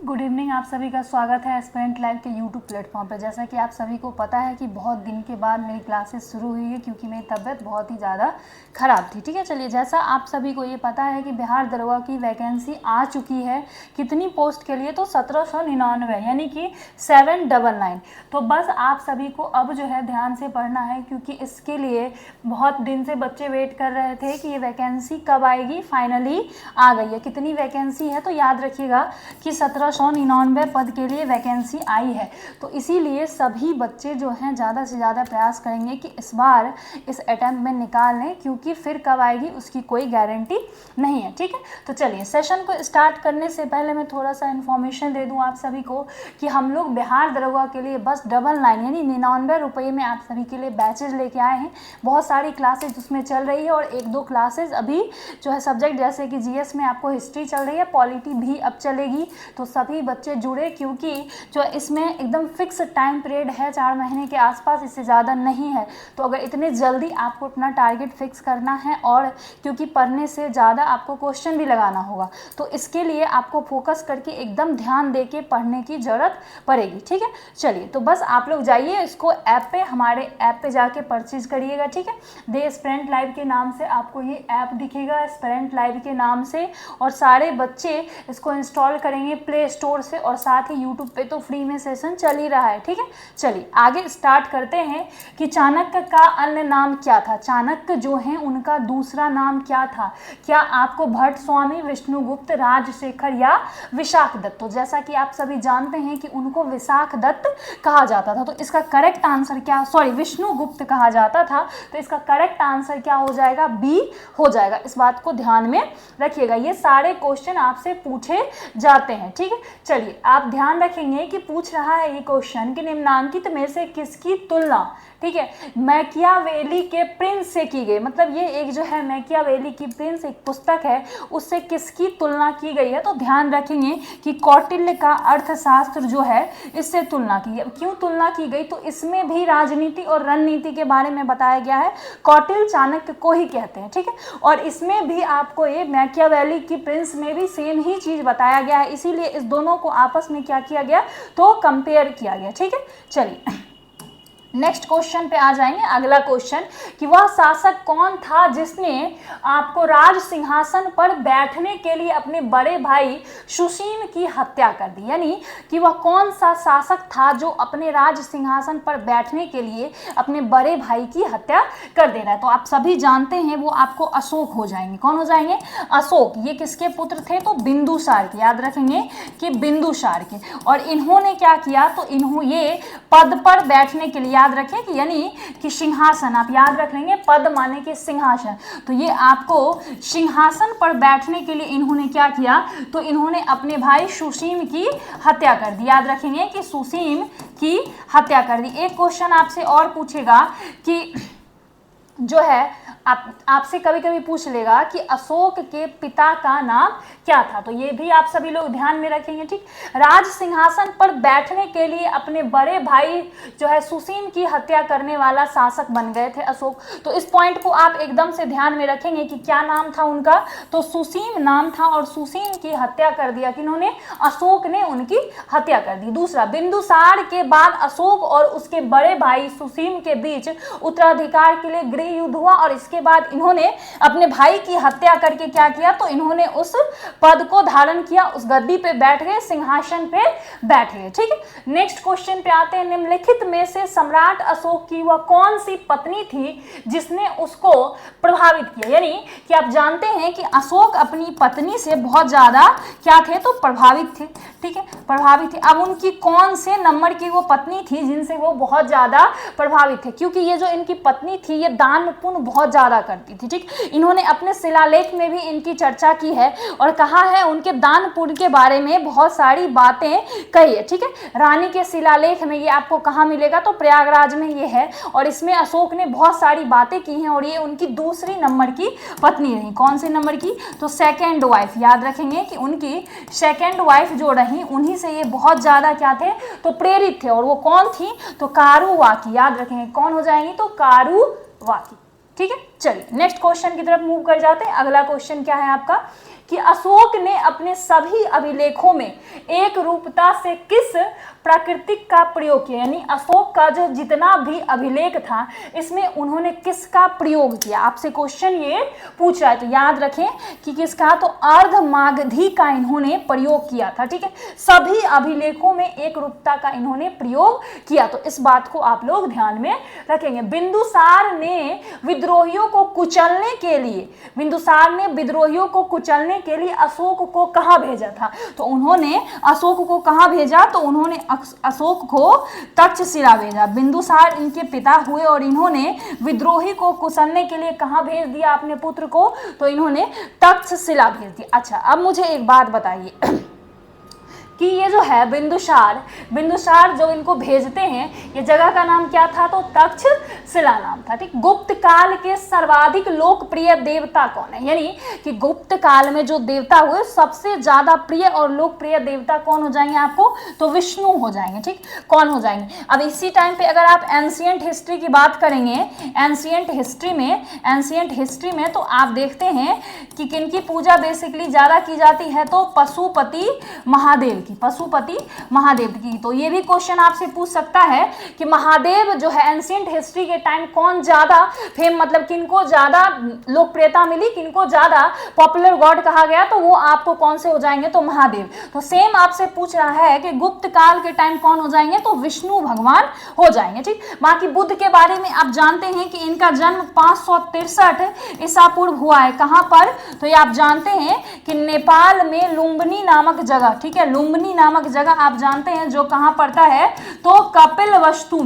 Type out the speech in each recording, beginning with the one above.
Good evening. आप सभी का स्वागत है एस्पिरेंट लाइव के यूट्यूब प्लेटफॉर्म पर। जैसा कि आप सभी को पता है कि बहुत दिन के बाद मेरी क्लासेस शुरू हुई है क्योंकि मेरी तबीयत बहुत ही ज़्यादा ख़राब थी। ठीक है, चलिए, जैसा आप सभी को ये पता है कि बिहार दरोगा की वैकेंसी आ चुकी है। कितनी पोस्ट के लिए? तो 1799, यानी कि 799। तो बस आप सभी को अब जो है ध्यान से पढ़ना है क्योंकि इसके लिए बहुत दिन से बच्चे वेट कर रहे थे कि ये वैकेंसी कब आएगी। फाइनली आ गई है। कितनी वैकेंसी है? तो याद रखिएगा कि 1799 पद के लिए वैकेंसी आई है। तो इसीलिए सभी बच्चे जो हैं ज़्यादा से ज़्यादा प्रयास करेंगे कि इस बार इस अटैम्प्ट में निकाल लें, क्योंकि फिर कब आएगी उसकी कोई गारंटी नहीं है। ठीक है, तो चलिए सेशन को स्टार्ट करने से पहले मैं थोड़ा सा इन्फॉर्मेशन दे दूं आप सभी को कि हम लोग बिहार दरोगा के लिए बस 99 यानी 99 रुपये में आप सभी के लिए बैचेज लेके आए हैं। बहुत सारी क्लासेज उसमें चल रही है और एक दो क्लासेज अभी जो है सब्जेक्ट जैसे कि जीएस में आपको हिस्ट्री चल रही है, पॉलिटी भी अब चलेगी। तो सभी बच्चे जुड़े, क्योंकि जो इसमें एकदम फिक्स टाइम पीरियड है 4 महीने के आसपास, इससे ज़्यादा नहीं है। तो अगर इतने जल्दी आपको अपना टारगेट फिक्स करना है और क्योंकि पढ़ने से ज़्यादा आपको क्वेश्चन भी लगाना होगा, तो इसके लिए आपको फोकस करके एकदम ध्यान दे के पढ़ने की ज़रूरत पड़ेगी। ठीक है, चलिए, तो बस आप लोग जाइए इसको ऐप पे, हमारे ऐप पे जाके परचेज करिएगा। ठीक है, दे एस्पिरेंट लाइव के नाम से आपको ये ऐप दिखेगा, एस्पिरेंट लाइव के नाम से, और सारे बच्चे इसको इंस्टॉल करेंगे प्ले स्टोर से, और साथ ही यूट्यूब पे तो फ्री में सेशन चल ही रहा है। ठीक है, चलिए आगे स्टार्ट करते हैं कि चाणक्य का अन्य नाम क्या था। चाणक्य जो हैं उनका दूसरा नाम क्या था? क्या आपको भट्ट स्वामी, विष्णुगुप्त, राजशेखर या विशाख दत्त? तो जैसा कि आप सभी जानते हैं कि उनको विशाख दत्त कहा जाता था, तो इसका करेक्ट आंसर क्या, सॉरी विष्णुगुप्त कहा जाता था, तो इसका करेक्ट आंसर क्या हो जाएगा? बी हो जाएगा। इस बात को ध्यान में रखिएगा, ये सारे क्वेश्चन आपसे पूछे जाते हैं। ठीक है, चलिए आप ध्यान रखेंगे कि पूछ रहा है ये क्वेश्चन कि निम्नांकित में से किसकी तुलना, ठीक है, मैकियावेली के प्रिंस से की गई। मतलब ये एक जो है मैकियावेली की प्रिंस एक पुस्तक है, उससे किसकी तुलना की गई है? तो ध्यान रखेंगे कि कौटिल्य का अर्थशास्त्र जो है इससे तुलना की गई। क्यों तुलना की गई? तो इसमें भी राजनीति और रणनीति के बारे में बताया गया है। कौटिल्य चाणक्य को ही कहते हैं। ठीक है, और इसमें भी आपको ये मैकियावेली की प्रिंस में भी सेम ही चीज बताया गया है, इसीलिए इस दोनों को आपस में क्या किया गया? तो कंपेयर किया गया। ठीक है, चलिए नेक्स्ट क्वेश्चन पे आ जाएंगे। अगला क्वेश्चन कि वह शासक कौन था जिसने आपको राज सिंहासन पर बैठने के लिए अपने बड़े भाई सुसीम की हत्या कर दी। यानी कि वह कौन सा शासक था जो अपने राज सिंहासन पर बैठने के लिए अपने बड़े भाई की हत्या कर दे रहा है? तो आप सभी जानते हैं वो आपको अशोक हो जाएंगे। कौन हो जाएंगे? अशोक। ये किसके पुत्र थे? तो बिंदुसार के। याद रखेंगे कि बिंदुसार के। और इन्होंने क्या किया? तो ये पद पर बैठने के लिए, याद रखें कि यानी कि सिंहासन, आप याद रख लेंगे, पद माने कि सिंहासन, तो ये आपको सिंहासन पर बैठने के लिए इन्होंने क्या किया? तो इन्होंने अपने भाई सुसीम की हत्या कर दी। याद रखेंगे कि सुसीम की हत्या कर दी। एक क्वेश्चन आपसे और पूछेगा कि जो है आपसे कभी कभी पूछ लेगा कि अशोक के पिता का नाम क्या था, तो ये भी आप सभी लोग ध्यान में रखेंगे। ठीक, राज सिंहासन पर बैठने के लिए अपने बड़े भाई जो है सुसीम की हत्या करने वाला शासक बन गए थे अशोक। तो इस पॉइंट को आप एकदम से ध्यान में रखेंगे कि क्या नाम था उनका? तो सुसीम नाम था, और सुसीम की हत्या कर दिया किन्होंने? अशोक ने उनकी हत्या कर दी। दूसरा, बिंदुसार के बाद अशोक और उसके बड़े भाई सुसीम के बीच उत्तराधिकार के लिए गृह युद्ध हुआ, और इसके बाद इन्होंने अपने भाई की हत्या करके क्या किया? तो इन्होंने उस पद को धारण किया, उस गद्दी पे बैठ गए, सिंहासन पे बैठ गए। ठीक है, नेक्स्ट क्वेश्चन पे आते हैं। निम्नलिखित में से सम्राट अशोक की वह कौन सी पत्नी थी जिसने उसको प्रभावित किया? यानी कि आप जानते हैं कि अशोक अपनी पत्नी से बहुत ज्यादा क्या थे? तो प्रभावित थे। ठीक है, प्रभावित थे। अब उनकी कौन से नंबर की वो पत्नी थी जिनसे वो बहुत ज्यादा प्रभावित थे? क्योंकि ये जो इनकी पत्नी थी ये दान पुण्य बहुत ज्यादा करती थी। ठीक, इन्होंने अपने शिलालेख में भी इनकी चर्चा की है और कहा है उनके दान पुण्य के बारे में बहुत सारी बातें कही है। ठीक है, रानी के शिलालेख में ये आपको कहाँ मिलेगा? तो प्रयागराज में ये है, और इसमें अशोक ने बहुत सारी बातें की हैं, और ये उनकी दूसरी नंबर की पत्नी रही। कौन से नंबर की? तो सेकेंड वाइफ। याद रखेंगे कि उनकी सेकेंड वाइफ जो रही उन्हीं से ये बहुत ज्यादा क्या थे? तो प्रेरित थे। और वो कौन थी? तो कारुवाकी। याद रखेंगे कौन हो जाएंगी? तो कारुवाकी। ठीक है, चलिए नेक्स्ट क्वेश्चन की तरफ मूव कर जाते हैं। अगला क्वेश्चन क्या है आपका कि अशोक ने अपने सभी अभिलेखों में एक रूपता से किस प्राकृतिक का प्रयोग किया, यानी अशोक का जो जितना भी अभिलेख था इसमें उन्होंने किसका प्रयोग किया। आपसे क्वेश्चन ये पूछ रहा है तो याद रखें कि किसका, तो अर्धमागधी का इन्होंने प्रयोग किया था। ठीक है, सभी अभिलेखों में एक रूपता का इन्होंने प्रयोग किया, तो इस बात को आप लोग ध्यान में रखेंगे। बिंदुसार ने विद्रोहियों को कुचलने के लिए, बिंदुसार ने विद्रोहियों को कुचलने के लिए अशोक को कहाँ भेजा था, तो उन्होंने अशोक को कहाँ भेजा, तो उन्होंने अशोक को तक्षशिला भेजा। बिंदुसार इनके पिता हुए और इन्होंने विद्रोही को कुचलने के लिए कहाँ भेज दिया अपने पुत्र को, तो इन्होंने तक्षशिला भेज दिया। अच्छा, अब मुझे एक बात बताइए कि ये जो है बिंदुसार जो इनको भेजते हैं, ये जगह का नाम क्या था, तो तक्षशिला नाम था। ठीक, गुप्त काल के सर्वाधिक लोकप्रिय देवता कौन है, यानी कि गुप्त काल में जो देवता हुए सबसे ज्यादा प्रिय और लोकप्रिय देवता कौन हो जाएंगे आपको, तो विष्णु हो जाएंगे। ठीक, कौन हो जाएंगे। अब इसी टाइम पे अगर आप एंशिएंट हिस्ट्री की बात करेंगे, एंशिएंट हिस्ट्री में तो आप देखते हैं कि किनकी पूजा बेसिकली ज्यादा की जाती है, तो पशुपति महादेव की, पशुपति महादेव की। तो ये भी क्वेश्चन आपसे पूछ सकता है कि महादेव जो है एंशिएंट हिस्ट्री के टाइम कौन ज्यादा फेम, मतलब किनको ज्यादा लोकप्रियता मिली, किनको ज्यादा पॉपुलर गॉड कहा गया, तो वो आपको कौन से हो जाएंगे, तो महादेव। तो सेम आपसे पूछ रहा है कि गुप्त काल के टाइम कौन हो जाएंगे, तो विष्णु भगवान हो जाएंगे। ठीक, बाकी बुद्ध के बारे में आप जानते हैं कि इनका जन्म 563 ईसा पूर्व हुआ है। कहां पर, तो ये आप जानते हैं कि नेपाल में लुम्बिनी नामक जगह, ठीक है, लुम्बिनी नामक जगह आप जानते हैं जो कहां पड़ता है, तो कपिलवस्तु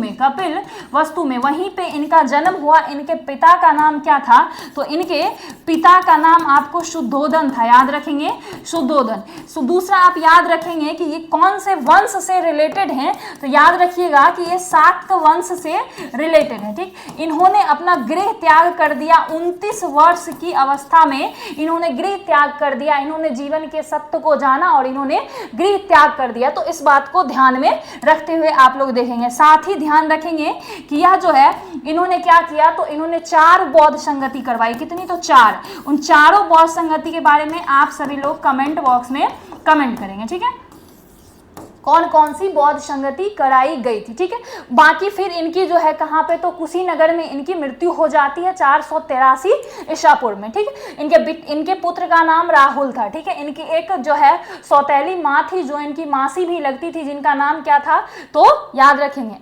में, वहीं पे इनका जन्म हुआ। इनके पिता का नाम क्या था, तो इनके पिता का नाम आपको शुद्धोदन था, याद रखेंगे, शुद्धोदन। दूसरा आप याद रखेंगे कि ये कौन से वंश से रिलेटेड हैं, तो याद रखिएगा कि ये शाक्त वंश से रिलेटेड है। ठीक, इन्होंने अपना गृह त्याग कर दिया 29 वर्ष की अवस्था में, इन्होंने गृह त्याग कर दिया, इन्होंने जीवन के सत्य को जाना और इन्होंने गृह त्याग कर दिया। तो इस बात को ध्यान में रखते हुए आप लोग देखेंगे, साथ ही ध्यान रखेंगे कि यह जो है इन्होंने क्या किया, तो इन्होंने 4 बौद्ध संगति करवाई। कितनी, तो 4। उन चारों बौद्ध संगति के बारे में आप सभी लोग कमेंट बॉक्स में कमेंट करेंगे। ठीक है, कौन कौन सी बौद्ध संगति कराई गई थी। ठीक है, बाकी फिर इनकी जो है कहाँ पे, तो कुशीनगर में इनकी मृत्यु हो जाती है 483 ईसा पूर्व में। ठीक है, इनके पुत्र का नाम राहुल था। ठीक है, इनकी एक जो है सौतेली माँ थी जो इनकी मासी भी लगती थी, जिनका नाम क्या था, तो याद रखेंगे।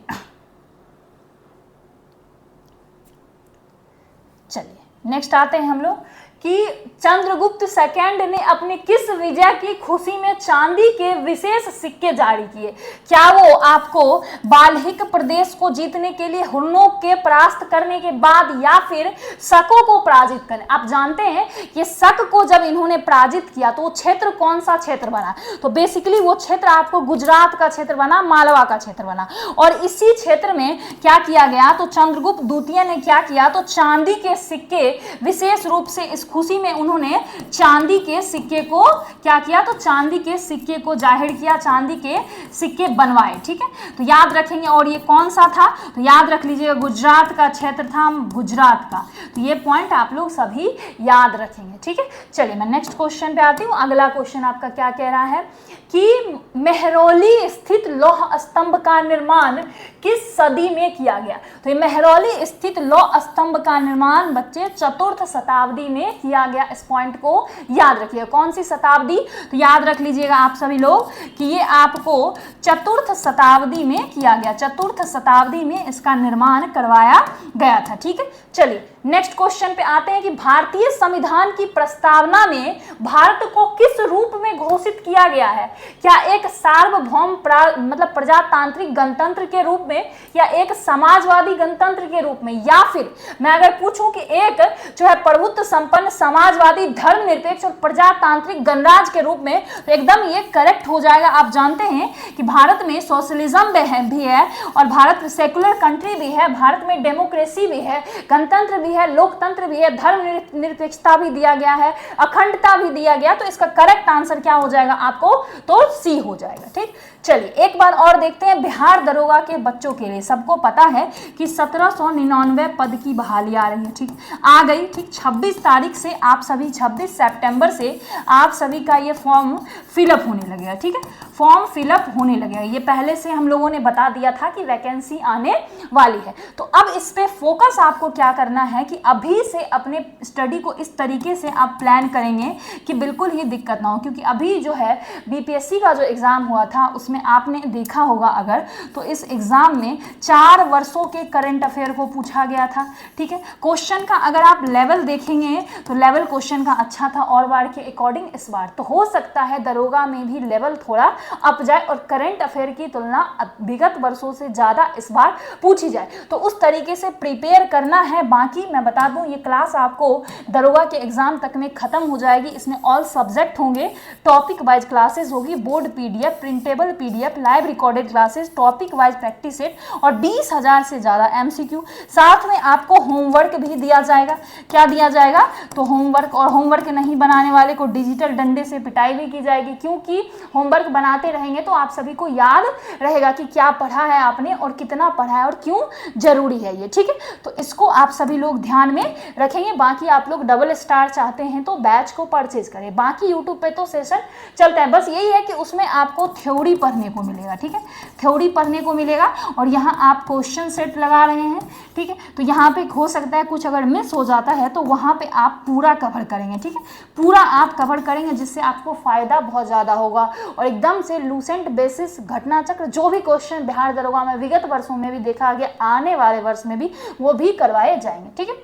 चलिए नेक्स्ट आते हैं हम लोग कि चंद्रगुप्त सेकंड ने अपने किस विजय की खुशी में चांदी के विशेष सिक्के जारी किए। क्या वो आपको बाल्हिक प्रदेश को जीतने के लिए हुन्नों के परास्त करने के बाद, या फिर शकों को पराजित करने। आप जानते हैं कि शक को जब इन्होंने पराजित किया तो वो क्षेत्र कौन सा क्षेत्र बना, तो बेसिकली वो क्षेत्र आपको गुजरात का क्षेत्र बना, मालवा का क्षेत्र बना। और इसी क्षेत्र में क्या किया गया, तो चंद्रगुप्त द्वितीय ने क्या किया, तो चांदी के सिक्के विशेष रूप से इस खुशी में उन्होंने चांदी के सिक्के को क्या किया, तो चांदी के सिक्के को जाहिर किया, चांदी के सिक्के बनवाए। ठीक है, तो याद रखेंगे। और ये कौन सा था, तो याद रख लीजिएगा गुजरात का क्षेत्र था, गुजरात का। तो ये पॉइंट आप लोग सभी याद रखेंगे। ठीक है, चलिए मैं नेक्स्ट क्वेश्चन पे आती हूँ। अगला क्वेश्चन आपका क्या कह रहा है कि मेहरौली स्थित लौह स्तंभ का निर्माण किस सदी में किया गया। तो ये मेहरौली स्थित लौह स्तंभ का निर्माण बच्चे 4th शताब्दी में किया गया। इस पॉइंट को याद रखिएगा। कौन सी शताब्दी, तो याद रख लीजिएगा आप सभी लोग कि ये आपको 4th शताब्दी में किया गया, 4th शताब्दी में इसका निर्माण करवाया गया था। ठीक है, चलिए नेक्स्ट क्वेश्चन पे आते हैं कि भारतीय संविधान की प्रस्तावना में भारत को किस रूप में घोषित किया गया है। क्या एक सार्वभौम मतलब प्रजातांत्रिक गणतंत्र के रूप में, या एक समाजवादी गणतंत्र के रूप में, या फिर मैं अगर पूछूं कि एक जो है प्रभुत्व संपन्न समाजवादी धर्मनिरपेक्ष और प्रजातांत्रिक गणराज्य के रूप में, तो एकदम ये करेक्ट हो जाएगा। आप जानते हैं कि भारत में सोशलिज्म भी है और भारत सेकुलर कंट्री भी है, भारत में डेमोक्रेसी भी है, गणतंत्र भी है, लोकतंत्र भी है, धर्मनिरपेक्षता भी दिया गया है, अखंडता भी दिया गया। तो इसका करेक्ट आंसर क्या हो जाएगा आपको, तो सी हो जाएगा। ठीक, चलिए एक बार और देखते हैं। बिहार दरोगा के बच्चों के लिए सबको पता है कि 1799 पद की बहाली आ रही है। ठीक, आ गई। ठीक, 26 तारीख से आप सभी 26 सितंबर से आप सभी का ये फॉर्म फिलअप होने लगेगा। ठीक है, फॉर्म फिलअप होने लगेगा। ये पहले से हम लोगों ने बता दिया था कि वैकेंसी आने वाली है। तो अब इस पे फोकस आपको क्या करना है कि अभी से अपने स्टडी को इस तरीके से आप प्लान करेंगे कि बिल्कुल ही दिक्कत ना हो, क्योंकि अभी जो है बीपीएससी का जो एग्जाम हुआ था उसमें आपने देखा होगा अगर, तो इस एग्जाम में 4 वर्षों के करंट अफेयर को पूछा गया था। ठीक है, क्वेश्चन का अगर आप लेवल देखेंगे तो लेवल क्वेश्चन का अच्छा था और बार के अकॉर्डिंग इस बार। तो हो सकता है दरोगा में भी लेवल थोड़ा अप जाए और करंट अफेयर की तुलना विगत वर्षों से ज्यादा इस बार पूछी जाए। तो उस तरीके से प्रिपेयर करना है। बाकी मैं बता दूं ये क्लास आपको दरोगा के एग्जाम तक में खत्म हो जाएगी। इसमें ऑल सब्जेक्ट होंगे, टॉपिक वाइज क्लासेस होगी, board PDF, printable PDF, live recorded classes, topic wise practice set और 20,000 से ज्यादा एमसीक्यू। साथ में आपको होमवर्क भी दिया जाएगा। क्या दिया जाएगा, तो होमवर्क। और होमवर्क नहीं बनाने वाले को डिजिटल डंडे से पिटाई भी की जाएगी, क्योंकि होमवर्क बनाते रहेंगे तो आप सभी को याद रहेगा कि क्या पढ़ा है आपने और कितना पढ़ा है और क्यों जरूरी है ये। ठीक है, तो इसको आप सभी लोग ध्यान में रखेंगे। बाकी आप लोग डबल स्टार चाहते हैं तो बैच को परचेज करें। बाकी यूट्यूब पे तो सेशन चलता है, बस यही है कि उसमें आपको थ्योरी पढ़ने को मिलेगा। ठीक है, थ्योरी पढ़ने को मिलेगा और यहाँ आप क्वेश्चन सेट लगा रहे हैं। ठीक है, तो यहाँ पे हो सकता है कुछ अगर मिस हो जाता है तो वहाँ पे आप पूरा कवर करेंगे। ठीक है, पूरा आप कवर करेंगे जिससे आपको फायदा बहुत ज़्यादा होगा और एकदम से लूसेंट बेसिस घटना चक्र जो भी क्वेश्चन बिहार दरोगा में विगत वर्षों में भी देखा गया, आने वाले वर्ष में भी वो भी करवाए जाएंगे। ठीक है,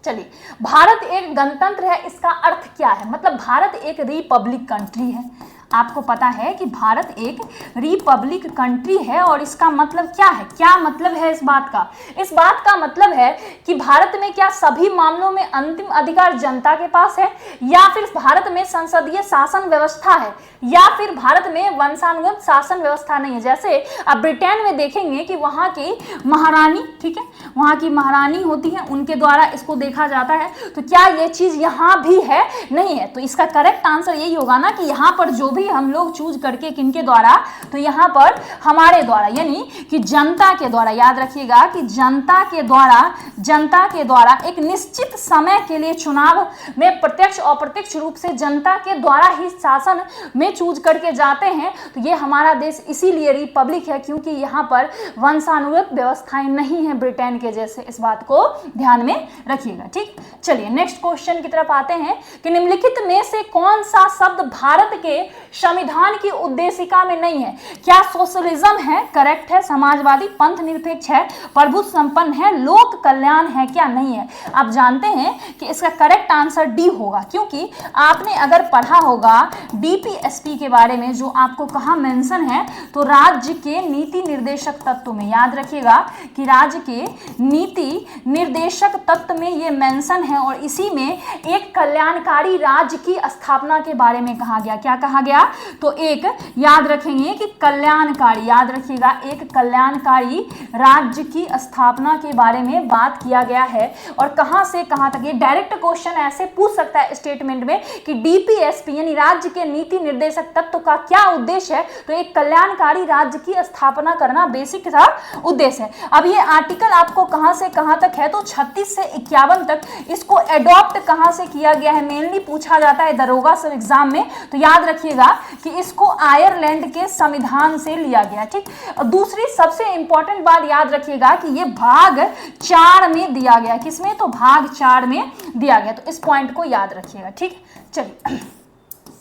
चलिए भारत एक गणतंत्र है, इसका अर्थ क्या है, मतलब भारत एक रिपब्लिक कंट्री है। आपको पता है कि भारत एक रिपब्लिक कंट्री है और इसका मतलब क्या है, क्या मतलब है इस बात का, इस बात का मतलब है कि भारत में क्या सभी मामलों में अंतिम अधिकार जनता के पास है, या फिर भारत में संसदीय शासन व्यवस्था है, या फिर भारत में वंशानुगत शासन व्यवस्था नहीं है। जैसे आप ब्रिटेन में देखेंगे कि वहाँ की महारानी, ठीक है, वहाँ की महारानी होती है, उनके द्वारा इसको देखा जाता है। तो क्या ये चीज यहाँ भी है, नहीं है। तो इसका करेक्ट आंसर यही होगा ना कि यहाँ पर जो भी हम लोग चूज करके किनके द्वारा, तो यहाँ पर हमारे द्वारा, यानी कि जनता के द्वारा। याद रखिएगा कि जनता के द्वारा एक निश्चित समय के लिए चुनाव में प्रत्यक्ष अप्रत्यक्ष रूप से जनता के द्वारा ही शासन में चूज करके जाते हैं। तो ये हमारा देश इसीलिए रिपब्लिक है क्योंकि यहाँ पर वंशानुगत व्यवस्थाएं नहीं है ब्रिटेन के जैसे। इस बात को ध्यान में रखिएगा। ठीक, चलिए नेक्स्ट क्वेश्चन की तरफ आते हैं कि निम्नलिखित में से कौन सा शब्द भारत के संविधान की उद्देशिका में नहीं है। क्या सोशलिज्म है, करेक्ट है, समाजवादी, पंथ निरपेक्ष है, प्रभुत्व संपन्न है, लोक कल्याण है, क्या नहीं है। आप जानते हैं कि इसका करेक्ट आंसर डी होगा, क्योंकि आपने अगर पढ़ा होगा डीपीएसपी के बारे में, जो आपको कहाँ मेंशन है, तो राज्य के नीति निर्देशक तत्व में। याद रखिएगा कि राज्य के नीति निर्देशक तत्व में ये मेंशन है और इसी में एक कल्याणकारी राज्य की स्थापना के बारे में कहा गया। क्या कहा गया, तो एक याद रखेंगे कि कल्याणकारी, याद रखिएगा, एक कल्याणकारी राज्य की स्थापना के बारे में बात किया गया है। और कहां से कहां तक, ये डायरेक्ट क्वेश्चन ऐसे पूछ सकता है स्टेटमेंट में कि डीपीएसपी यानी राज्य के नीति निर्देशक तत्व का क्या उद्देश्य है, तो एक कल्याणकारी राज्य की स्थापना करना बेसिक सा उद्देश्य है। अब ये आर्टिकल आपको कहां से कहां तक है, तो 36 से 51 तक। इसको एडॉप्ट कहां से किया गया है, मेनली पूछा जाता है दरोगा सब एग्जाम में। तो याद रखिएगा कि इसको आयरलैंड के संविधान से लिया गया। ठीक, और दूसरी सबसे इंपॉर्टेंट बात याद रखिएगा कि ये भाग 4 में दिया गया। किसमें, तो भाग 4 में दिया गया। तो इस पॉइंट को याद रखिएगा। ठीक, चलिए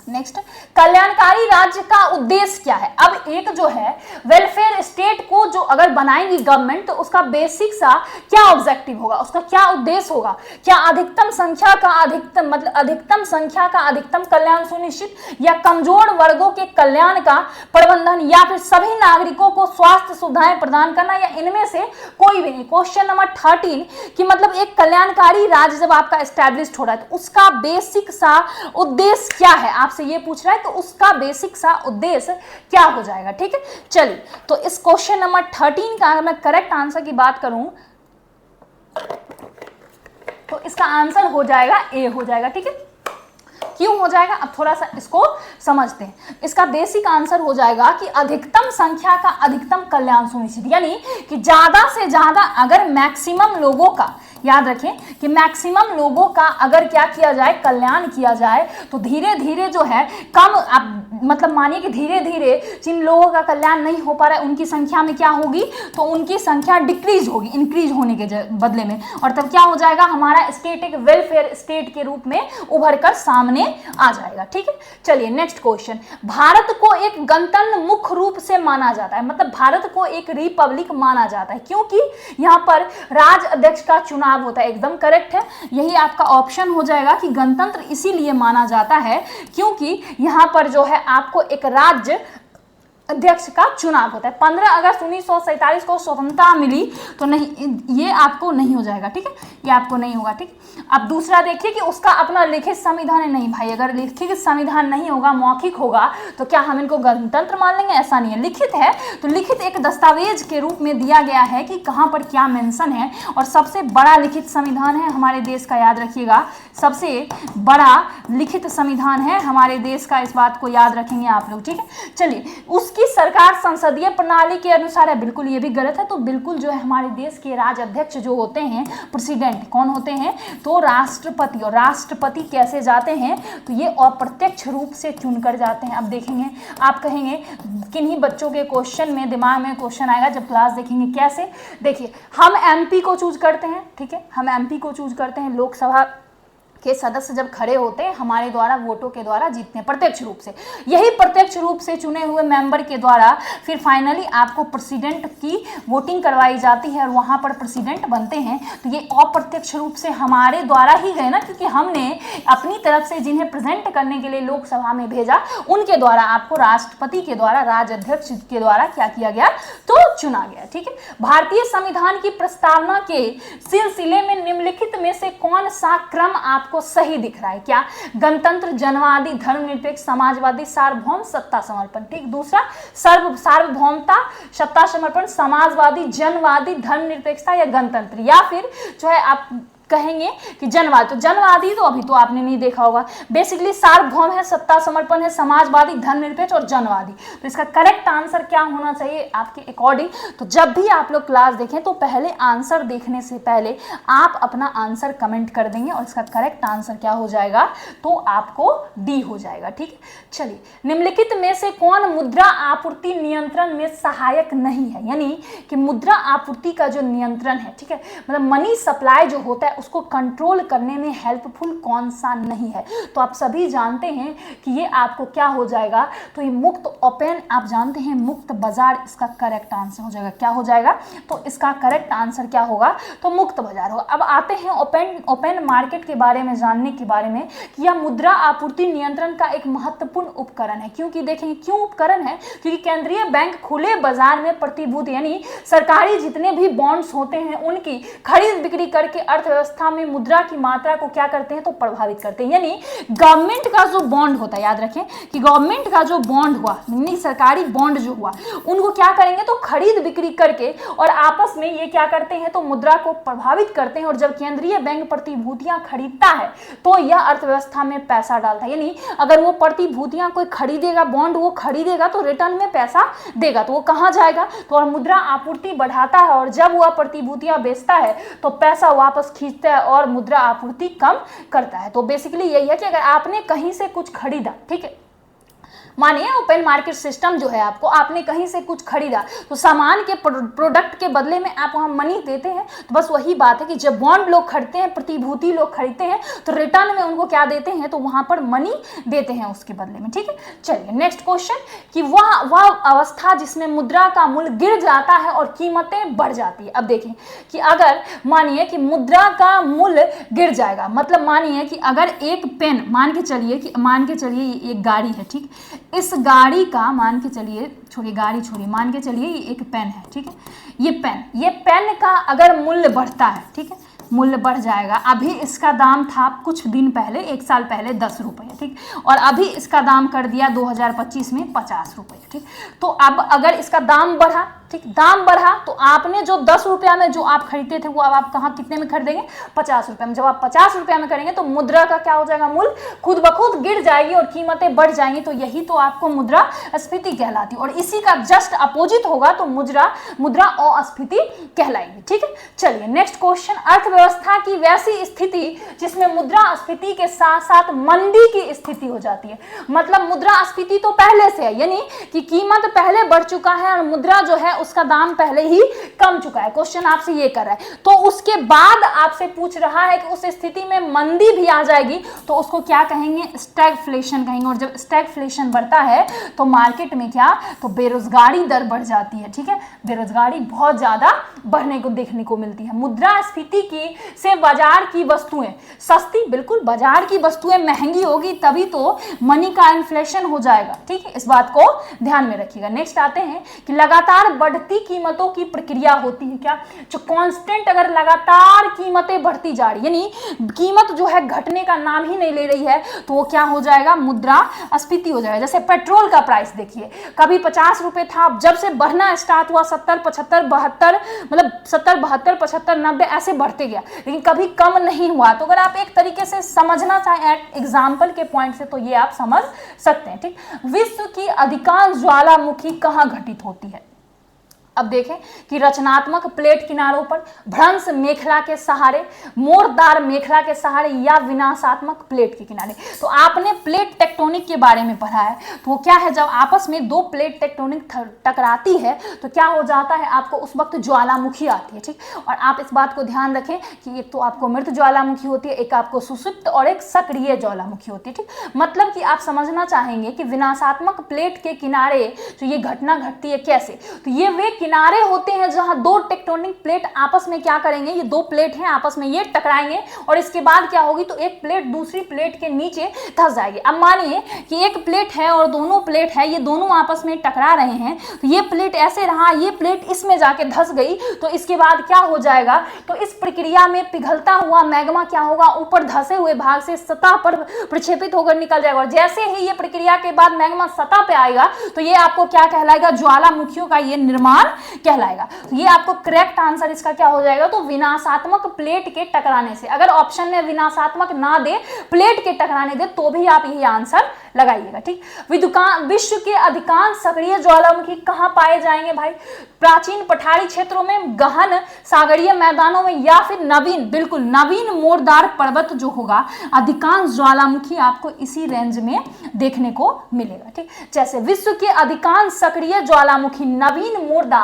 नेक्स्ट, कल्याणकारी राज्य का उद्देश्य क्या है। अब एक जो है वेलफेयर स्टेट को जो अगर बनाएंगी गवर्नमेंट, तो उसका बेसिक सा क्या ऑब्जेक्टिव होगा, उसका क्या उद्देश्य होगा। क्या अधिकतम संख्या का अधिकतम संख्या का अधिकतम कल्याण सुनिश्चित, या कमजोर वर्गों के कल्याण का प्रबंधन, या फिर सभी नागरिकों को स्वास्थ्य सुविधाएं प्रदान करना, या इनमें से कोई भी नहीं। क्वेश्चन नंबर 13 कि मतलब एक कल्याणकारी राज्य जब आपका एस्टैब्लिश हो रहा है तो उसका बेसिक सा उद्देश्य क्या है, आपसे ये पूछ रहा है, तो उसका बेसिक सा उद्देश्य क्या हो जाएगा। ठीक है, चलिए तो इस क्वेश्चन नंबर 13 का अगर मैं करेक्ट आंसर की बात करूं तो इसका आंसर हो जाएगा ए हो जाएगा। ठीक है, क्यों हो जाएगा, अब थोड़ा सा इसको समझते हैं। इसका बेसिक आंसर हो जाएगा कि अधिकतम संख्या का अधिकतम कल्याण सुनिश्चित, यानी कि ज्यादा से ज्यादा अगर मैक्सिमम लोगों का, याद रखें कि मैक्सिमम लोगों का अगर क्या किया जाए, कल्याण किया जाए, तो धीरे धीरे जो है कम, आप मतलब मानिए कि धीरे धीरे जिन लोगों का कल्याण नहीं हो पा रहा है उनकी संख्या में क्या होगी, तो उनकी संख्या डिक्रीज होगी इंक्रीज होने के बदले में, और तब क्या हो जाएगा, हमारा स्टेट एक वेलफेयर स्टेट के रूप में उभर कर सामने आ जाएगा। ठीक है, चलिए नेक्स्ट क्वेश्चन। भारत को एक गणतंत्र मुख्य रूप से माना जाता है, मतलब भारत को एक रिपब्लिक माना जाता है क्योंकि यहाँ पर राज अध्यक्ष का चुनाव होता है। एकदम करेक्ट है, यही आपका ऑप्शन हो जाएगा कि गणतंत्र इसीलिए माना जाता है क्योंकि यहाँ पर जो है आपको एक राज्य अध्यक्ष का चुनाव होता है। 15 अगस्त 1947 को स्वतंत्रता मिली, तो नहीं, ये आपको नहीं हो जाएगा। ठीक है, ये आपको नहीं होगा। ठीक, अब दूसरा देखिए कि उसका अपना लिखित संविधान है। नहीं भाई, अगर लिखित संविधान नहीं होगा, मौखिक होगा, तो क्या हम इनको गणतंत्र मान लेंगे? ऐसा नहीं है। लिखित है तो लिखित एक दस्तावेज के रूप में दिया गया है कि कहाँ पर क्या मेंशन है, और सबसे बड़ा लिखित संविधान है हमारे देश का, याद रखिएगा, सबसे बड़ा लिखित संविधान है हमारे देश का, इस बात को याद रखेंगे आप लोग। ठीक है, चलिए, उसकी सरकार संसदीय प्रणाली के अनुसार है। बिल्कुल ये भी गलत है, तो बिल्कुल जो है हमारे देश के राज अध्यक्ष जो होते हैं, प्रेसिडेंट कौन होते हैं, तो राष्ट्रपति। और राष्ट्रपति कैसे जाते हैं, तो ये अप्रत्यक्ष रूप से चुनकर जाते हैं। अब देखेंगे, आप कहेंगे किन्हीं बच्चों के क्वेश्चन में दिमाग में क्वेश्चन आएगा जब क्लास देखेंगे, कैसे, देखिए हम एमपी को चूज करते हैं। ठीक है, हम एमपी को चूज करते हैं, लोकसभा के सदस्य जब खड़े होते हैं हमारे द्वारा वोटों के द्वारा जीतते हैं प्रत्यक्ष रूप से, यही प्रत्यक्ष रूप से चुने हुए मेंबर के द्वारा फिर फाइनली आपको प्रेसिडेंट की वोटिंग करवाई जाती है और वहां पर प्रेसिडेंट बनते हैं। तो ये अप्रत्यक्ष रूप से हमारे द्वारा ही गए ना, क्योंकि हमने अपनी तरफ से जिन्हें प्रेजेंट करने के लिए लोकसभा में भेजा, उनके द्वारा आपको राष्ट्रपति के द्वारा, राजाध्यक्ष के द्वारा क्या किया गया, तो चुना गया। ठीक है, भारतीय संविधान की प्रस्तावना के सिलसिले में निम्नलिखित में से कौन सा क्रम आप को सही दिख रहा है? क्या गणतंत्र, जनवादी, धर्मनिरपेक्ष, समाजवादी, सार्वभौम, सत्ता समर्पण। ठीक, दूसरा सार्वभौमता, सत्ता समर्पण, समाजवादी, जनवादी, धर्मनिरपेक्षता या गणतंत्र, या फिर जो है आप कहेंगे कि जनवादी। तो जनवादी तो अभी तो आपने नहीं देखा होगा, बेसिकली सार्वभौम है, सत्ता समर्पण है, समाजवादी, धर्मनिरपेक्ष और जनवादी। तो इसका करेक्ट आंसर क्या होना चाहिए आपके अकॉर्डिंग? तो जब भी आप लोग क्लास देखें तो पहले आंसर देखने से पहले आप अपना आंसर कमेंट कर देंगे और इसका करेक्ट आंसर क्या हो जाएगा, तो आपको डी हो जाएगा। ठीक है, चलिए, निम्नलिखित में से कौन मुद्रा आपूर्ति नियंत्रण में सहायक नहीं है? यानी कि मुद्रा आपूर्ति का जो नियंत्रण है, ठीक है, मतलब मनी सप्लाई जो होता है उसको कंट्रोल करने में हेल्पफुल कौन सा नहीं है? तो आप सभी जानते हैं कि ये आपको क्या हो जाएगा, तो ये मुक्त, ओपन, आप जानते हैं मुक्त बाजार इसका करेक्ट आंसर हो जाएगा। क्या हो जाएगा, तो इसका करेक्ट आंसर क्या होगा, तो मुक्त बाजार होगा। अब आते हैं ओपन मार्केट के बारे में जानने के बारे में कि यह मुद्रा आपूर्ति नियंत्रण का एक महत्वपूर्ण उपकरण है। क्योंकि देखेंगे क्यों उपकरण है, क्योंकि केंद्रीय बैंक खुले बाजार में प्रतिभूति यानी सरकारी जितने भी बॉन्ड्स होते हैं उनकी खरीद बिक्री करके अर्थव्यवस्था में मुद्रा की मात्रा को क्या करते हैं, तो प्रभावित करते हैं। यानी गवर्नमेंट का जो बॉन्ड होता है, याद रखें कि गवर्नमेंट का जो बॉन्ड हुआ, यानी सरकारी बॉन्ड जो हुआ, उनको क्या करेंगे, तो खरीद बिक्री करके और आपस में ये क्या करते हैं, तो मुद्रा को प्रभावित करते हैं। और जब केंद्रीय बैंक प्रतिभूतियां खरीदता है तो यह अर्थव्यवस्था में पैसा डालता है। यानी अगर वो प्रतिभूतियां कोई खरीदेगा, बॉन्ड वो खरीदेगा तो रिटर्न में पैसा देगा, तो वो कहां जाएगा, तो और मुद्रा आपूर्ति बढ़ाता है। और जब वह प्रतिभूतियां बेचता है तो पैसा वापस खींचता है और मुद्रा आपूर्ति कम करता है। तो बेसिकली यही है कि अगर आपने कहीं से कुछ खरीदा, ठीक है, मानिए ओपन मार्केट सिस्टम जो है, आपने कहीं से कुछ खरीदा तो सामान के प्रोडक्ट के बदले में आप वहां मनी देते हैं। तो बस वही बात है कि जब बॉन्ड लोग खरीदते हैं, प्रतिभूति लोग खरीदते हैं, तो रिटर्न में उनको क्या देते हैं, तो वहां पर मनी देते हैं उसके बदले में। ठीक है, चलिए नेक्स्ट क्वेश्चन कि वह अवस्था जिसमें मुद्रा का मूल्य गिर जाता है और कीमतें बढ़ जाती है। अब देखिए कि अगर मानिए कि मुद्रा का मूल्य गिर जाएगा, मतलब मानिए कि अगर एक पेन, मान के चलिए एक गाड़ी है, ठीक, इस गाड़ी का मान के चलिए, छोड़िए गाड़ी छोड़िए, मान के चलिए ये एक पेन है, ठीक है, ये पेन का अगर मूल्य बढ़ता है, ठीक है, मूल्य बढ़ जाएगा। अभी इसका दाम था कुछ दिन पहले, 1 साल पहले 10 रुपये, ठीक, और अभी इसका दाम कर दिया 2025 में 50 रुपये, ठीक। तो अब अगर इसका दाम बढ़ा ठीक, दाम बढ़ा तो आपने जो 10 रुपया में जो आप खरीदते थे वो अब आप कहाँ कितने में खरीदेंगे, 50 रुपया में। जब आप 50 रुपया में करेंगे तो मुद्रा का क्या हो जाएगा, मूल्य खुद ब खुद गिर जाएगी और कीमतें बढ़ जाएंगी। तो यही तो आपको मुद्रास्फीति कहलाती है। और इसी का जस्ट अपोजिट होगा तो मुद्रा अस्फीति कहलाएगी। ठीक है, चलिए नेक्स्ट क्वेश्चन, अर्थव्यवस्था की वैसी स्थिति जिसमें मुद्रास्फीति के साथ साथ मंदी की स्थिति हो जाती है। मतलब मुद्रास्फीति तो पहले से है, यानी कि कीमत पहले बढ़ चुका है और मुद्रा जो है उसका दाम पहले ही कम चुका है। क्वेश्चन आपसे ये कर रहा है, तो उसके बाद आपसे पूछ रहा है कि उस स्थिति में मंदी भी आ जाएगी तो उसको क्या कहेंगे, स्टैगफ्लेशन कहेंगे। और जब स्टैगफ्लेशन बढ़ता है तो मार्केट में क्या, तो बेरोजगारी दर बढ़ जाती है। ठीक है, बेरोजगारी बहुत ज्यादा बढ़ने को देखने को मिलती है। मुद्रास्फीति की से बाजार की वस्तुएं सस्ती, बिल्कुल बाजार की वस्तुएं महंगी होगी तभी तो मनी का इन्फ्लेशन हो जाएगा। ठीक है, इस बात को ध्यान में रखिएगा। नेक्स्ट आते हैं कि लगातार बढ़ती कीमतों की प्रक्रिया होती है क्या, जो कांस्टेंट अगर लगातार कीमतें बढ़ती जा रही, यानी कीमत जो है घटने का नाम ही नहीं ले रही है, तो वो क्या हो जाएगा, मुद्रास्फीति हो जाएगा। जैसे पेट्रोल का प्राइस देखिए, कभी 50 रुपए था, जब से बढ़ना स्टार्ट हुआ 70, 75, 72, मतलब 70, 72, 75, 90 ऐसे बढ़ते गया, लेकिन कभी कम नहीं हुआ। तो अगर आप एक तरीके से समझना चाहें एग्जाम्पल के पॉइंट से तो ये आप समझ सकते हैं। ठीक, विश्व की अधिकांश ज्वालामुखी कहाँ घटित होती है। अब देखें कि रचनात्मक प्लेट किनारों पर, भ्रंश मेखला के सहारे, मोड़दार मेखला के सहारे या विनाशात्मक प्लेट के किनारे। तो आपने प्लेट टेक्टोनिक के बारे में पढ़ा है, तो वो क्या है, जब आपस में दो प्लेट टेक्टोनिक टकराती है तो क्या हो जाता है, आपको उस वक्त ज्वालामुखी आती है। ठीक, और आप इस बात को ध्यान रखें कि एक तो आपको मृत ज्वालामुखी होती है, एक आपको सुषुप्त और एक सक्रिय ज्वालामुखी होती है। ठीक, मतलब कि आप समझना चाहेंगे कि विनाशात्मक प्लेट के किनारे जो ये घटना घटती है कैसे, तो ये वे किनारे होते हैं जहां दो टेक्टोनिक प्लेट आपस में क्या करेंगे, ये दो प्लेट हैं आपस में ये टकराएंगे और इसके बाद क्या होगी, तो एक प्लेट दूसरी प्लेट के नीचे धंस जाएगी। अब मानिए कि एक प्लेट है और दोनों प्लेट है, ये दोनों आपस में टकरा रहे हैं, तो ये प्लेट ऐसे रहा, ये प्लेट इसमें जाके धंस गई, तो इसके बाद क्या हो जाएगा, तो इस प्रक्रिया में पिघलता हुआ मैग्मा क्या होगा, ऊपर धंसे हुए भाग से सतह पर प्रक्षेपित होकर निकल जाएगा। और जैसे ही ये प्रक्रिया के बाद मैग्मा सतह पे आएगा तो ये आपको क्या कहलाएगा, ज्वालामुखियों का ये निर्माण कहलाएगा। तो ये आपको करेक्ट आंसर इसका क्या हो जाएगा, तो विनाशात्मक प्लेट के टकराने से। अगर ऑप्शन में विनाशात्मक ना दे, प्लेट के टकराने दे, तो भी आप यही आंसर लगाइएगा। ठीक, विश्व के अधिकांश सक्रिय ज्वालामुखी कहां पाए जाएंगे भाई, प्राचीन पठारी क्षेत्रों में, गहन सागरीय मैदानों में, या फिर नवीन, बिल्कुल नवीन मोड़दार पर्वत जो होगा, अधिकांश ज्वालामुखी आपको इसी रेंज में देखने को मिलेगा। ठीक, जैसे विश्व के अधिकांश सक्रिय ज्वालामुखी नवीन मोड़दार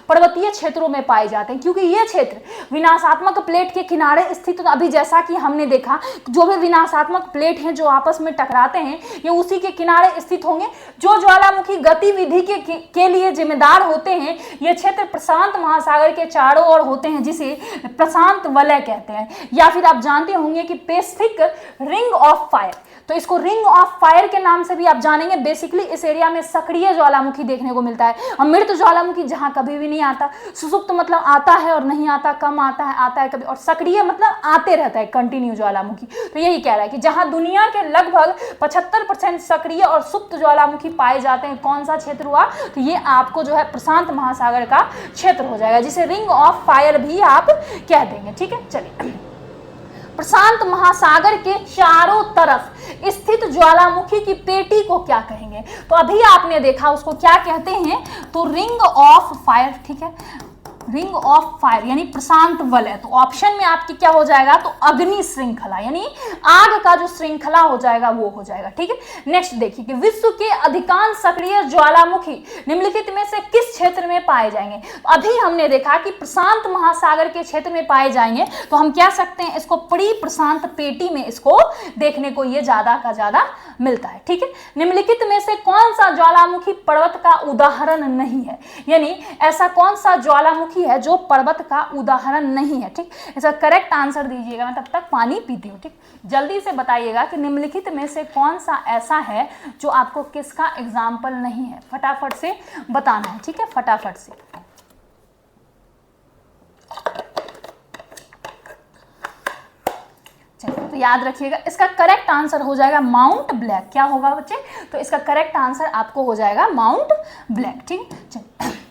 पर्वतीय क्षेत्रों में पाए जाते हैं, क्योंकि ये क्षेत्र विनाशात्मक प्लेट के किनारे स्थित। अभी जैसा कि हमने देखा, जो भी विनाशात्मक प्लेट हैं जो आपस में टकराते हैं, ये उसी के किनारे स्थित होंगे। जो ज्वालामुखी गतिविधि के लिए जिम्मेदार होते हैं, ये क्षेत्र प्रशांत महासागर के चारों ओर होते हैं, जिसे प्रशांत वलय कहते हैं, या फिर आप जानते होंगे कि पैसिफिक रिंग ऑफ फायर। तो इसको रिंग ऑफ फायर के नाम से भी आप जानेंगे। बेसिकली इस एरिया में सक्रिय ज्वालामुखी देखने को मिलता है, और मृत ज्वालामुखी जहां कभी भी नहीं आता। सुषुप्त मतलब आता है और नहीं आता, कम आता है कभी, और सक्रिय मतलब आते रहता है कंटिन्यू ज्वालामुखी। तो यही कह रहा है कि जहां दुनिया के लगभग 75% सक्रिय और सुप्त ज्वालामुखी पाए जाते हैं, कौन सा क्षेत्र हुआ, तो ये आपको जो है प्रशांत महासागर का क्षेत्र हो जाएगा, जिसे रिंग ऑफ फायर भी आप कह देंगे। ठीक है, चलिए, प्रशांत महासागर के चारों तरफ स्थित ज्वालामुखी की पेटी को क्या कहेंगे, तो अभी आपने देखा उसको क्या कहते हैं, तो रिंग ऑफ फायर। ठीक है, रिंग ऑफ फायर यानी प्रशांत वलय। तो ऑप्शन में आपकी क्या हो जाएगा, तो अग्नि श्रृंखला, यानी आग का जो श्रृंखला हो जाएगा वो हो जाएगा। ठीक है, नेक्स्ट देखिए कि विश्व के अधिकांश सक्रिय ज्वालामुखी निम्नलिखित में से किस क्षेत्र में पाए जाएंगे। तो अभी हमने देखा कि प्रशांत महासागर के क्षेत्र में पाए जाएंगे, तो हम कह सकते हैं इसको परी प्रशांत पेटी में इसको देखने को ये ज्यादा का ज्यादा मिलता है। ठीक है, निम्नलिखित में से कौन सा ज्वालामुखी पर्वत का उदाहरण नहीं है, यानी ऐसा कौन सा ज्वालामुखी है जो पर्वत का उदाहरण नहीं है। ठीक, इसका करेक्ट आंसर दीजिएगा, मैं तब तक पानी पीती हूँ। ठीक, जल्दी से बताइएगा कि निम्नलिखित में से कौन सा ऐसा है जो आपको किसका एग्जाम्पल नहीं है, फटाफट से बताना है। ठीक है, फटाफट से। चलिए, तो याद रखिएगा इसका करेक्ट आंसर हो जाएगा माउंट ब्लैक। क्या होगा बच्चे, तो इसका करेक्ट आंसर आपको हो जाएगा माउंट ब्लैक। ठीक, चलिए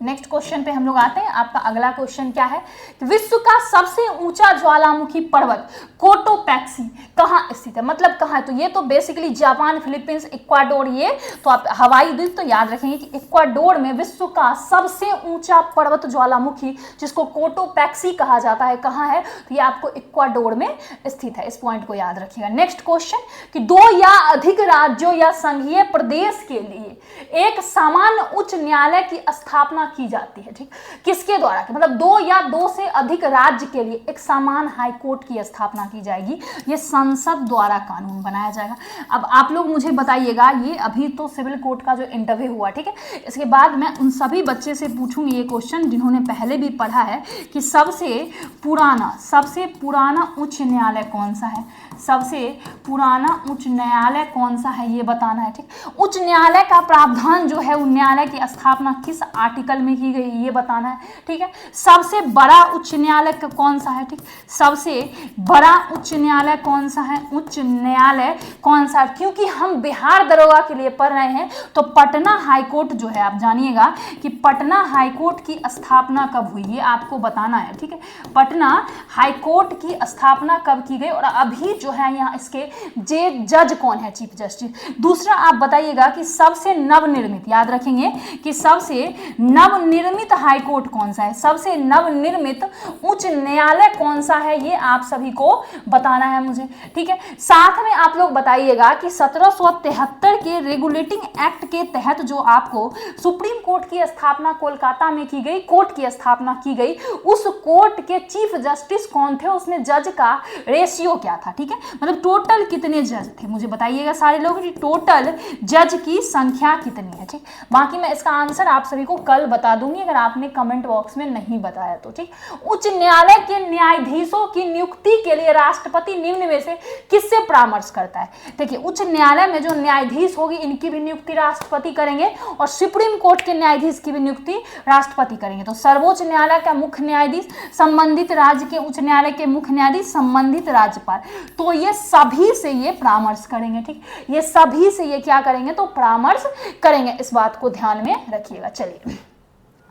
नेक्स्ट क्वेश्चन पे हम लोग आते हैं। आपका अगला क्वेश्चन क्या है, विश्व का सबसे ऊंचा ज्वालामुखी पर्वत कोटोपैक्सी कहाँ स्थित है, मतलब कहाँ है। तो ये तो बेसिकली जापान, फिलीपींस, इक्वाडोर, ये तो आप हवाई द्वीप तो याद रखेंगे कि इक्वाडोर में विश्व का सबसे ऊंचा पर्वत ज्वालामुखी जिसको कोटोपैक्सी कहा जाता है कहाँ है, तो ये आपको इक्वाडोर में स्थित है। इस पॉइंट को याद रखिएगा। नेक्स्ट क्वेश्चन कि 2 या अधिक राज्यों या संघीय प्रदेश के लिए एक सामान्य उच्च न्यायालय की स्थापना की जाती है, ठीक, किसके द्वारा, मतलब 2 या 2 से अधिक राज्य के लिए एक सामान्य हाई कोर्ट की स्थापना की जाएगी। ये संसद द्वारा कानून बनाया जाएगा। अब आप लोग मुझे बताइएगा, ये अभी तो सिविल कोर्ट का जो इंटरव्यू हुआ, ठीक है, इसके बाद मैं उन सभी बच्चे से पूछूंगी ये क्वेश्चन जिन्होंने पहले भी पढ़ा है कि सबसे पुराना उच्च न्यायालय कौन सा है, सबसे पुराना उच्च न्यायालय कौन सा है ये बताना है, ठीक। उच्च न्यायालय का प्रावधान जो है, उन न्यायालय की स्थापना किस आर्टिकल में की गई ये बताना है, ठीक है। सबसे बड़ा उच्च न्यायालय कौन सा है, ठीक, सबसे बड़ा उच्च न्यायालय कौन सा है, उच्च न्यायालय कौन सा है। क्योंकि हम बिहार दरोगा के लिए पढ़ रहे हैं तो पटना हाईकोर्ट जो है, आप जानिएगा कि पटना हाईकोर्ट की स्थापना कब हुई ये आपको बताना है, ठीक है। पटना हाईकोर्ट की स्थापना कब की गई और अभी जो है यहाँ इसके जज कौन है, चीफ जस्टिस। दूसरा आप बताइएगा कि सबसे नवनिर्मित, याद रखेंगे कि सबसे नवनिर्मित हाईकोर्ट कौन सा है, सबसे नवनिर्मित उच्च न्यायालय कौन सा है, ये आप सभी को बताना है मुझे, ठीक है। साथ में आप लोग बताइएगा कि 1773 के रेगुलेटिंग एक्ट के तहत जो आपको सुप्रीम कोर्ट की स्थापना कोलकाता में की गई, कोर्ट की स्थापना की गई, उस कोर्ट के चीफ जस्टिस कौन थे, उसमें जज का रेशियो क्या था, ठीक है, मतलब टोटल कितने जज थे मुझे बताइएगा सारे लोग, टोटल जज की संख्या कितनी है, ठीक। बाकी मैं इसका आंसर आप सभी को कल बता दूंगी अगर आपने कमेंट बॉक्स में नहीं बताया तो, ठीक। उच्च न्यायालय के न्यायाधीशों की नियुक्ति के लिए राष्ट्रपति निम्न में से किससे परामर्श करता है। देखिए, उच्च न्यायालय में जो न्यायाधीश होगी इनकी भी नियुक्ति राष्ट्रपति करेंगे और सुप्रीम कोर्ट के न्यायाधीश की भी नियुक्ति राष्ट्रपति करेंगे। तो सर्वोच्च न्यायालय का मुख्य न्यायाधीश, संबंधित राज्य के उच्च न्यायालय के मुख्य न्यायाधीश, संबंधित राज्यपाल, तो ये सभी से ये परामर्श करेंगे, ठीक। ये सभी से ये क्या करेंगे, तो परामर्श करेंगे। इस बात को ध्यान में रखिएगा। चलिए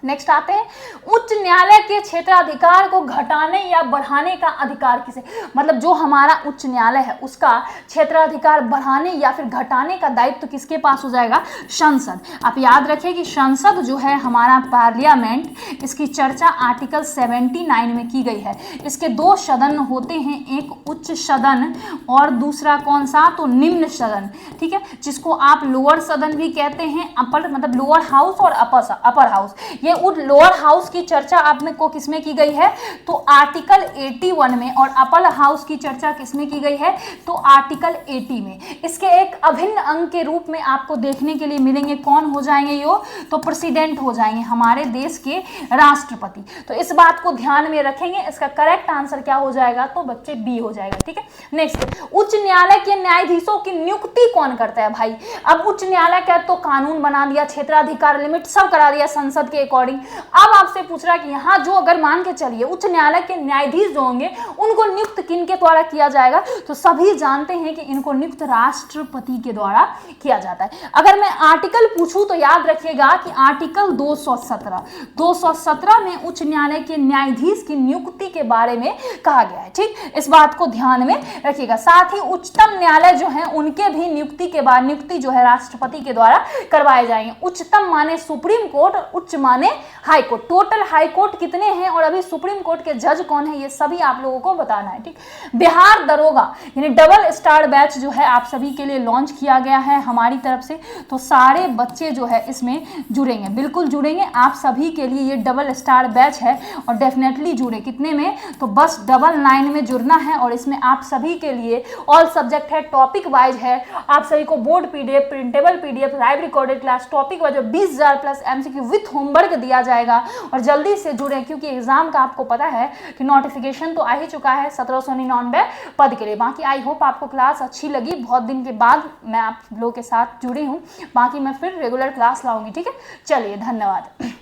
नेक्स्ट आते हैं, उच्च न्यायालय के क्षेत्राधिकार को घटाने या बढ़ाने का अधिकार किसे, मतलब जो हमारा उच्च न्यायालय है उसका क्षेत्राधिकार बढ़ाने या फिर घटाने का दायित्व किसके पास हो जाएगा, संसद। आप याद रखिए कि संसद जो है हमारा पार्लियामेंट, इसकी चर्चा आर्टिकल 79 में की गई है। इसके 2 सदन होते हैं, एक उच्च सदन और दूसरा कौन सा, तो निम्न सदन, ठीक है, जिसको आप लोअर सदन भी कहते हैं, अपर मतलब लोअर हाउस और अपर हाउस। ये लोअर हाउस की चर्चा आप में को किसमें की गई है, तो आर्टिकल 81 में, और अपर हाउस की चर्चा किसमें की गई है, तो आर्टिकल 80 में। इसके एक अभिन्न अंग के रूप में आपको देखने के लिए मिलेंगे, कौन हो जाएंगे यो, तो प्रेसिडेंट हो जाएंगे, हमारे देश के राष्ट्रपति। तो इस बात को ध्यान में रखेंगे। इसका करेक्ट आंसर क्या हो जाएगा, तो बच्चे बी हो जाएगा, ठीक है। नेक्स्ट, उच्च न्यायालय के न्यायाधीशों की नियुक्ति कौन करता है भाई। अब उच्च न्यायालय का तो कानून बना दिया, क्षेत्राधिकार लिमिट सब करा दिया संसद के अकॉर्डिंग। अब आपसे पूछ रहा है कि यहाँ जो अगर मान के चलिए उच्च न्यायालय के न्यायाधीश जो होंगे उनको नियुक्त किनके द्वारा किया जाएगा, तो सभी जानते हैं कि इनको नियुक्त राष्ट्रपति के द्वारा किया जाता है। अगर मैं आर्टिकल पूछूं तो याद रखिएगा कि आर्टिकल 217 में उच्च न्यायालय के न्यायाधीश की नियुक्ति के बारे में कहा गया है, ठीक। इस बात को ध्यान में रखिएगा। साथ ही उच्चतम न्यायालय जो है उनके भी नियुक्ति के बाद नियुक्ति जो है राष्ट्रपति के द्वारा करवाए जाएंगे। उच्चतम माने सुप्रीम कोर्ट और उच्च माने high court. Total high court कितने हैं और अभी सुप्रीम कोर्ट के जज कौन है, ये सभी आप लोगों को बताना है, ठीक। बिहार दरोगा यानी डबल स्टार बैच जो है आप सभी के लिए लॉन्च किया गया है हमारी तरफ से, तो सारे बच्चे जो है इसमें जुड़ेंगे, बिल्कुल जुड़ेंगे। आप सभी के लिए ये डबल स्टार बैच है और डेफिनेटली जुड़े। कितने में, तो बस 99 में जुड़ना है और इसमें आप सभी के लिए ऑल सब्जेक्ट है, टॉपिक वाइज है। आप सभी को board PDF, printable PDF, live recorded class, topic wise 20,000 plus MCQ with homework दिया जाएगा। और जल्दी से जुड़े क्योंकि एग्जाम का आपको पता है कि नोटिफिकेशन तो आ ही चुका है 1799 पद के लिए। बाकी आई होप आपको क्लास अच्छी लगी। बहुत दिन के बाद मैं आप लोगों के साथ जुड़ी हूँ, बाकी मैं फिर रेगुलर क्लास लाऊंगी, ठीक है। चलिए धन्यवाद।